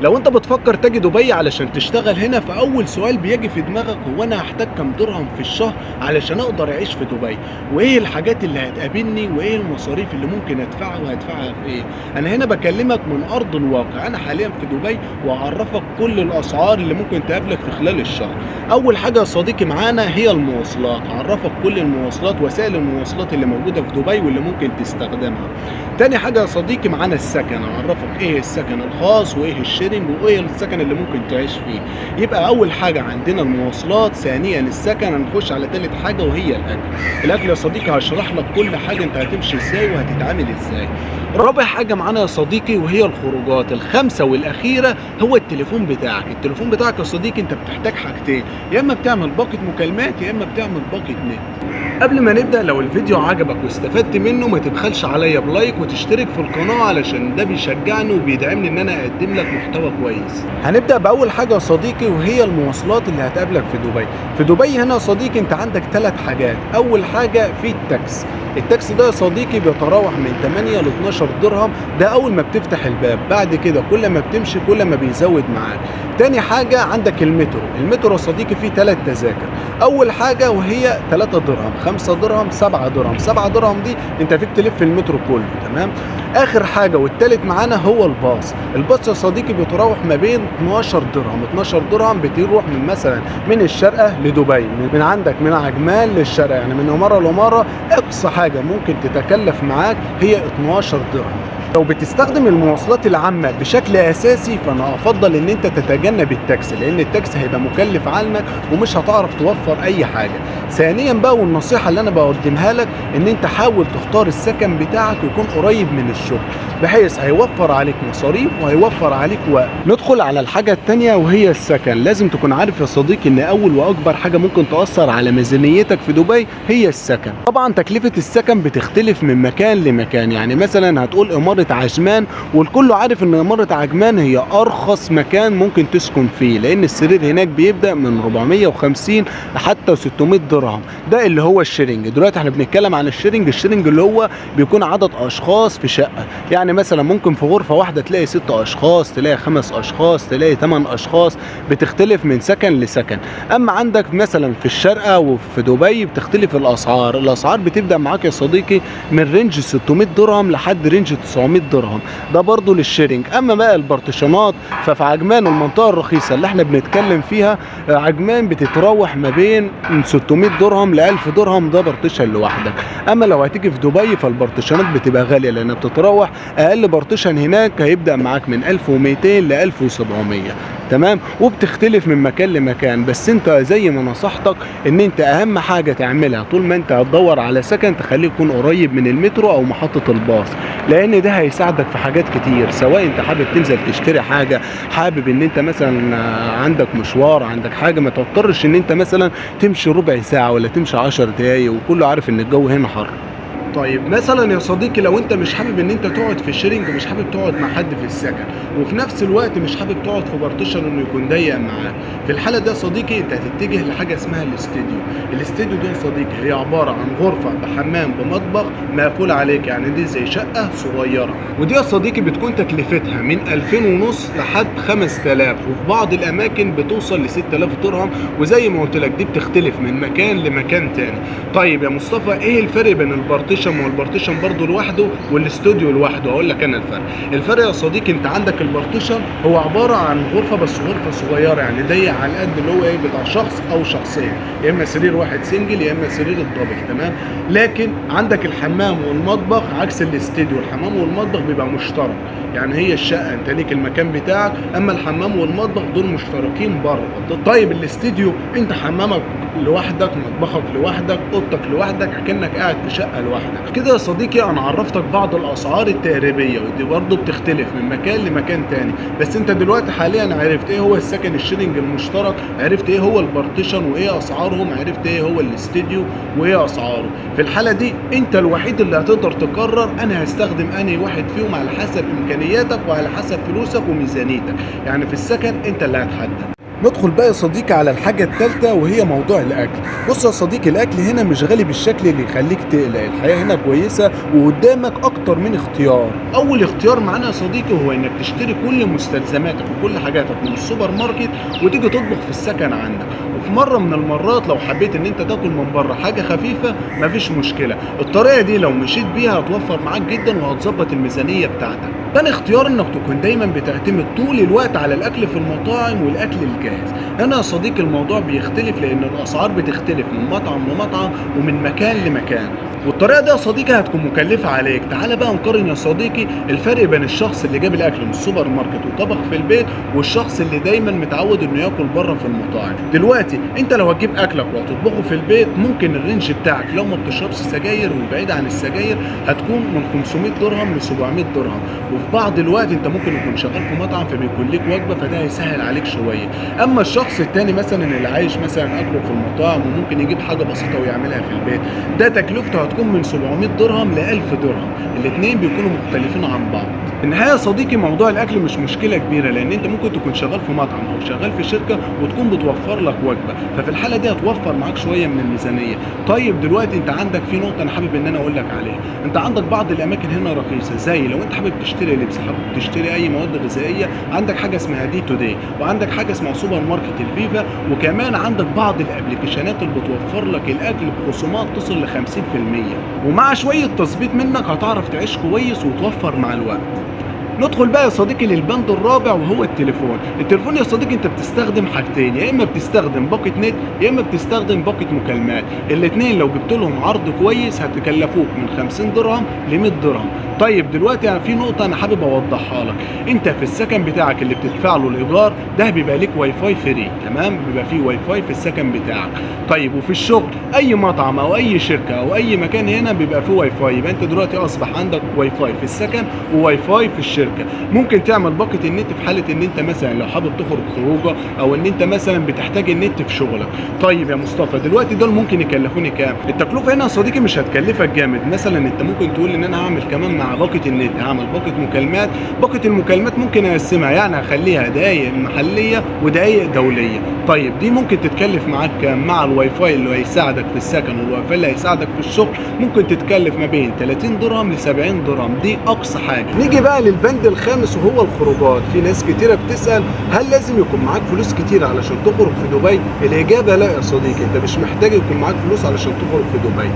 لو انت بتفكر تجي دبي علشان تشتغل هنا، فاول سؤال بيجي في دماغك هو انا هحتاج كام درهم في الشهر علشان اقدر اعيش في دبي، وايه الحاجات اللي هتقابلني، وايه المصاريف اللي ممكن ادفعها وهدفعها في ايه. انا هنا بكلمك من ارض الواقع، انا حاليا في دبي واعرفك كل الاسعار اللي ممكن تقابلك في خلال الشهر. اول حاجه يا صديقي معانا هي المواصلات، اعرفك كل المواصلات، وسائل المواصلات اللي موجوده في دبي واللي ممكن تستخدمها. تاني حاجه يا صديقي معانا السكن، اعرفك ايه السكن الخاص وايه الشيرنج وايه السكن اللي ممكن تعيش فيه. يبقى اول حاجه عندنا المواصلات، ثانيا السكن، هنخش على تالت حاجه وهي الاكل. الاكل يا صديقي هشرح لك كل حاجه انت هتمشي ازاي وهتتعامل ازاي. رابع حاجه معانا يا صديقي وهي الخروجات. الخامسه والاخيره هو التليفون بتاعك. التليفون بتاعك يا صديقي انت بتحتاج حاجتين، يا اما بتعمل باقه مكالمات يا اما بتعمل باقه نت. قبل ما نبدأ، لو الفيديو عجبك واستفدت منه ما تبخلش عليا بلايك وتشترك في القناة، علشان ده بيشجعني وبيدعمني ان انا اقدم لك محتوى كويس. هنبدأ بأول حاجة يا صديقي وهي المواصلات اللي هتقابلك في دبي. في دبي هنا يا صديقي انت عندك 3 حاجات. اول حاجة في التاكس. التاكس ده يا صديقي بيتراوح من 8 ل 12 درهم، ده اول ما بتفتح الباب. بعد كده كل ما بتمشي كل ما بيزود معاك. تاني حاجة عندك المترو. المترو يا صديقي فيه 3 تذاكر. اول حاجة وهي 3 درهم، 5 درهم، 7 درهم. 7 درهم دي انت فيك تلف المترو كله، تمام. اخر حاجة والتالت معانا هو الباص. الباص يا صديقي بيتراوح ما بين 12 درهم. 12 درهم بتروح من مثلا من الشارقة لدبي، من عندك من عجمان للشارقة، يعني من عمارة لعمارة. اقصى حاجة ممكن تتكلف معاك هي 12 درهم. لو بتستخدم المواصلات العامة بشكل أساسي فأنا أفضل إن أنت تتجنب التاكسي، لأن التاكسي هيبقى مكلف عنك ومش هتعرف توفر أي حاجة. ثانيا بقى، والنصيحة اللي أنا بقدمها لك، إن أنت حاول تختار السكن بتاعك يكون قريب من الشغل، بحيث هيوفر عليك مصاريف وهيوفر عليك وقت. ندخل على الحاجة التانية وهي السكن. لازم تكون عارف يا صديقي إن أول وأكبر حاجة ممكن تأثر على ميزانيتك في دبي هي السكن. طبعا تكلفة السكن بتختلف من مكان لمكان، يعني مثلا هتقول إمارة عجمان، والكل عارف ان إمارة عجمان هي ارخص مكان ممكن تسكن فيه، لان السرير هناك بيبدأ من 450 لحتى 600 درهم. ده اللي هو الشيرنج. دلوقتي احنا بنتكلم عن الشيرنج. الشيرنج اللي هو بيكون عدد اشخاص في شقة، يعني مثلا ممكن في غرفة واحدة تلاقي 6 اشخاص، تلاقي 5 اشخاص، تلاقي 8 اشخاص، بتختلف من سكن لسكن. اما عندك مثلا في الشارقة وفي دبي بتختلف الاسعار. الاسعار بتبدأ معاك يا صديقي من رينج 600 درهم لحد رينج 900 درهم، ده برضو للشيرنج. اما بقى البارتيشنات ففي عجمان المنطقه الرخيصه اللي احنا بنتكلم فيها، عجمان بتتراوح ما بين 600 درهم ل 1000 درهم، ده بارتيشن لوحدك. اما لو هتيجي في دبي فالبارتيشنات بتبقى غاليه، لانها بتتراوح اقل بارتيشن هناك هيبدا معاك من 1200 ل 1700، تمام. وبتختلف من مكان لمكان. بس انت زي ما نصحتك ان انت اهم حاجه تعملها طول ما انت هتدور على سكن تخليه يكون قريب من المترو او محطه الباص، لان ده هيساعدك في حاجات كتير. سواء انت حابب تنزل تشتري حاجه، حابب ان انت مثلا عندك مشوار، عندك حاجه، ما تضطرش ان انت مثلا تمشي ربع ساعه ولا تمشي 10 دقايق، وكله عارف ان الجو هنا حر. طيب مثلا يا صديقي لو انت مش حابب ان انت تقعد في الشيرنج ومش حابب تقعد مع حد في السكن، وفي نفس الوقت مش حابب تقعد في بارتيشن انه يكون ضيق معاك، في الحاله دي يا صديقي انت هتتجه لحاجه اسمها الاستديو. الاستديو دي يا صديقي هي عباره عن غرفه بحمام بمطبخ مقفول عليك، يعني دي زي شقه صغيره. ودي يا صديقي بتكون تكلفتها من 2500 لحد 5000، وفي بعض الاماكن بتوصل ل 6000 درهم. وزي ما قلت لك دي بتختلف من مكان لمكان تاني. طيب يا مصطفى ايه الفرق بين البارتيشن والبارتيشن برضو لوحده والاستوديو لوحده؟ اقول لك انا الفرق يا صديقي، انت عندك البارتيشن هو عباره عن غرفه، بس غرفه صغيره، يعني ضيق على قد اللي هو ايه بتاع شخص او شخصين، يا اما سرير واحد سنجل يا اما سرير الدبل، تمام. لكن عندك الحمام والمطبخ عكس الاستوديو. الحمام والمطبخ بيبقى مشترك، يعني هي الشقه انت ليك المكان بتاعك، اما الحمام والمطبخ دول مشتركين بره. طيب الاستوديو انت حمامك لوحدك، مطبخك لوحدك، اوضتك لوحدك، اكنك قاعد في شقه لوحدك. كده يا صديقي انا عرفتك بعض الاسعار التقريبيه، ودي برضو بتختلف من مكان لمكان تاني. بس انت دلوقتي حاليا عرفت ايه هو السكن الشيرنج المشترك، عرفت ايه هو البارتيشن وايه اسعارهم، عرفت ايه هو الاستديو وايه اسعاره. في الحاله دي انت الوحيد اللي هتقدر تقرر انا هستخدم انهي واحد فيهم على حسب امكانياتك وعلى حسب فلوسك وميزانيتك. يعني في السكن انت اللي هتحدد. ندخل بقى يا صديقي على الحاجة التالتة وهي موضوع الأكل. بص يا صديقي، الأكل هنا مش غالي بالشكل اللي يخليك تقلق، الحياة هنا كويسة وقدامك أكتر من اختيار. أول اختيار معانا يا صديقي هو إنك تشتري كل مستلزماتك وكل حاجاتك من السوبر ماركت وتيجي تطبخ في السكن عندك. وفي مرة من المرات لو حبيت إن أنت تاكل من بره حاجة خفيفة مفيش مشكلة، الطريقة دي لو مشيت بيها هتوفر معاك جدا وهتظبط الميزانية بتاعتك. تاني اختيار انك تكون دايما بتعتمد طول الوقت على الاكل في المطاعم والاكل الجاهز. هنا يا صديقي الموضوع بيختلف لان الاسعار بتختلف من مطعم لمطعم ومن مكان لمكان، والطريقه دي يا صديقي هتكون مكلفه عليك. تعالى بقى نقارن يا صديقي الفرق بين الشخص اللي جاب الاكل من السوبر ماركت وطبخ في البيت والشخص اللي دايما متعود انه ياكل بره في المطاعم. دلوقتي انت لو هتجيب اكلك وهتطبخه في البيت ممكن الرينج بتاعك لو ما بتشربش سجاير وبعيد عن السجاير هتكون من 500 درهم ل 700 درهم، وفي بعض الوقت انت ممكن يكون شغال في مطعم فبيكون ليك وجبه فده هيسهل عليك شويه. اما الشخص التاني مثلا اللي عايش مثلا اكله في المطاعم وممكن يجيب حاجه بسيطه ويعملها في البيت، ده تكلفته هتكون من 700 درهم ل 1000 درهم، الاثنين بيكونوا مختلفين عن بعض. في النهايه يا صديقي موضوع الاكل مش مشكله كبيره لان انت ممكن تكون شغال في مطعم او شغال في شركه وتكون بتوفر لك وجبه، ففي الحاله دي هتوفر معاك شويه من الميزانيه. طيب دلوقتي انت عندك في نقطه انا حابب ان انا اقول لك عليها، انت عندك بعض الاماكن هنا رخيصه، زي لو انت حابب تشتري لبس، حابب تشتري اي مواد غذائيه، عندك حاجه اسمها دي تو داي، وعندك حاجه اسمها سوبر ماركت الفيفا، وكمان عندك بعض الابلكيشنات اللي بتوفر لك الاكل بخصومات تصل ل 50%، ومع شويه تظبيط منك هتعرف تعيش كويس وتوفر مع الوقت. ندخل بقى يا صديقي للبند الرابع وهو التليفون. التليفون يا صديقي انت بتستخدم حاجتين، يا اما بتستخدم باقة نت يا اما بتستخدم باقة مكالمات، الاثنين لو جبت لهم عرض كويس هتكلفوك من 50 درهم ل 100 درهم. طيب دلوقتي في نقطة انا حابب اوضحها لك، انت في السكن بتاعك اللي بتدفع له الايجار ده بيبقى ليك واي فاي فري، تمام، بيبقى فيه واي فاي في السكن بتاعك. طيب وفي الشغل اي مطعم او اي شركة او اي مكان هنا بيبقى فيه واي فاي، يبقى انت دلوقتي اصبح عندك واي فاي في السكن وواي فاي في الشركة. ممكن تعمل باقة النت في حالة ان انت مثلا لو حابب تخرج خروجه او ان انت مثلا بتحتاج النت في شغلك. طيب يا مصطفى دلوقتي دول ممكن يكلفوني كام؟ التكلفة هنا يا صديقي مش هتكلفك جامد، مثلا انت ممكن تقول ان انا هعمل كمان مع باقة النت هعمل باقة مكالمات، باقة المكالمات ممكن اقسمها يعني هخليها دقايق محلية ودقايق دولية. طيب دي ممكن تتكلف معاك كام؟ مع الواي فاي اللي هيساعدك في السكن والواي فاي اللي هيساعدك في الشغل ممكن تتكلف ما بين 30 درهم ل 70 درهم، دي اقصى حاجة. نيجي بقى للبند الخامس وهو الخروجات. في ناس كتيرة بتسأل هل لازم يكون معاك فلوس كتير علشان تخرج في دبي؟ الإجابة لا يا صديقي، انت مش محتاج يكون معاك فلوس علشان تخرج في دبي،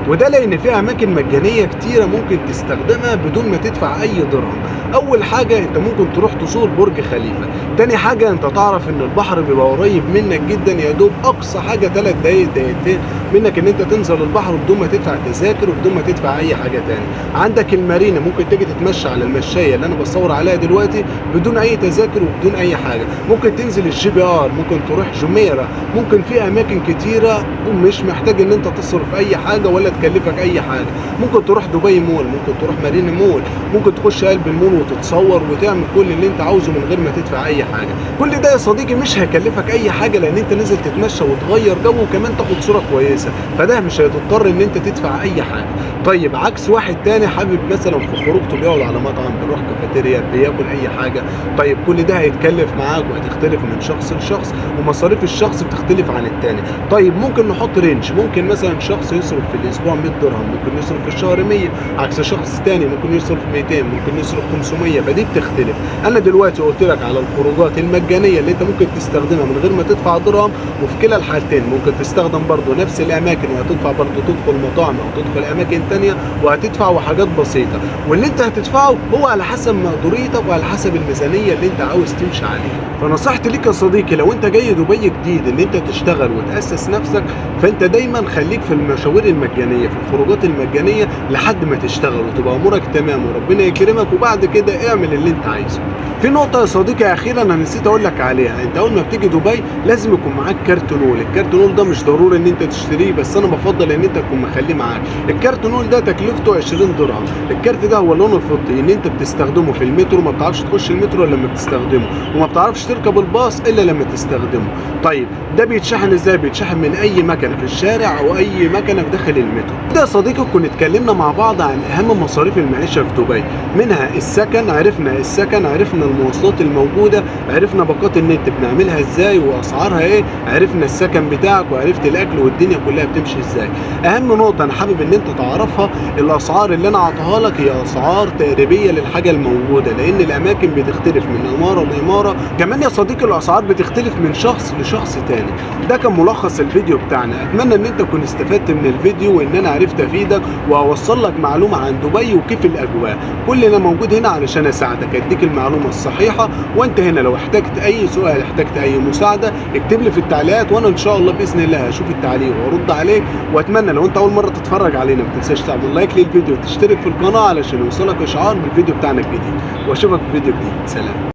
وده لان في اماكن مجانيه كتيره ممكن تستخدمها بدون ما تدفع اي درهم. اول حاجه انت ممكن تروح تزور برج خليفه، تاني حاجه انت تعرف ان البحر بيبقى قريب منك جدا، يا دوب اقصى حاجه 3 دقايق دقيقتين منك ان انت تنزل البحر بدون ما تدفع تذاكر وبدون ما تدفع اي حاجه تاني. عندك المارينا ممكن تيجي تتمشى على المشايه اللي انا بصور عليها دلوقتي بدون اي تذاكر وبدون اي حاجه، ممكن تنزل الجي بي ار، ممكن تروح جميره، ممكن في اماكن كتيره ومش محتاج ان انت تصرف اي حاجه ولا تكلفك اي حاجه. ممكن تروح دبي مول، ممكن تروح مارينا مول، ممكن تخش قلب المول وتتصور وتعمل كل اللي انت عاوزه من غير ما تدفع اي حاجه. كل ده يا صديقي مش هيكلفك اي حاجه لان انت نازل تتمشى وتغير جو وكمان تاخد صوره كويسه، فده مش هتضطر ان انت تدفع اي حاجه. طيب عكس واحد تاني حابب مثلا في خروجته بيقعد على مطعم، بيروح كافيتيريا، بياكل اي حاجه، طيب كل ده هيتكلف معاك وهتختلف من شخص لشخص ومصاريف الشخص بتختلف عن التاني. طيب ممكن نحط رينج، ممكن مثلا شخص يصرف في الاسبوع 100 درهم، ممكن يصرف في الشهر 100، عكس شخص تاني ممكن يصرف 200، ممكن يصرف 500، فدي بتختلف. انا دلوقتي قلت لك على الخروجات المجانيه اللي انت ممكن تستخدمها من غير ما تدفع درهم، وفي كلا الحالتين ممكن تستخدم برضه نفس الاماكن وهتدفع برضه تدخل مطاعم او تدخل اماكن تانيه وهتدفع وحاجات بسيطه، واللي انت هتدفعه هو على حسب مقدوريتك وعلى حسب الميزانيه اللي انت عاوز تمشي عليها. فنصيحتي ليك يا صديقي لو انت جاي دبي جديد ان انت تشتغل وتاسس نفسك، فانت دايما خليك في المشاوير المجانيه، في الخروجات المجانيه لحد ما تشتغل وتبقى امورك تمام وربنا يكرمك، وبعد كده اعمل اللي انت عايزه. في نقطه يا صديقي اخيرا انا نسيت اقول لك عليها، انت اول ما بتيجي دبي لازم يكون معاك كارت نول. الكارت نول ده مش ضروري ان انت تشتريه، بس انا بفضل ان انت تكون مخليه معاك. الكارت نول ده تكلفته 20 درهم. الكارت ده هو لونه الفضي ان انت بتستخدمه في المترو، ما بتعرفش تخش المترو الا لما بتستخدمه، وما بتعرفش تركب الباص الا لما تستخدمه. طيب ده بيتشحن ازاي؟ بيتشحن من اي مكنه في الشارع او اي مكنه في داخل المترو. كده يا صديقي كنا اتكلمنا مع بعض عن اهم مصاريف المعيشه في دبي، منها السكن، عرفنا المواصلات الموجوده، عرفنا باقات النت بنعملها ازاي واسعارها ايه، عرفنا السكن بتاعك وعرفت الاكل والدنيا كلها بتمشي ازاي. اهم نقطه انا حابب ان انت تعرفها، الاسعار اللي انا اعطاها لك هي اسعار تقريبيه للحاجه الموجوده، لان الاماكن بتختلف من اماره لاماره، كمان يا صديقي الاسعار بتختلف من شخص لشخص تاني. ده كان ملخص الفيديو بتاعنا، اتمنى ان انت تكون استفدت من الفيديو وان انا عرفت افيدك واوصل لك معلومه عن دبي وكيف الاجواء. كل انا موجود هنا علشان اساعدك اديك المعلومه الصحيحه، وانت هنا لو احتجت اي سؤال، احتجت اي مساعده، اكتب لي في التعليقات وانا ان شاء الله باذن الله هشوف التعليق وارد عليك. واتمنى لو انت اول مره تتفرج علينا ما تنساش تعمل لايك للفيديو وتشترك في القناه علشان يوصلك اشعار بالفيديو بتاعنا الجديد، واشوفك في فيديو جديد. سلام.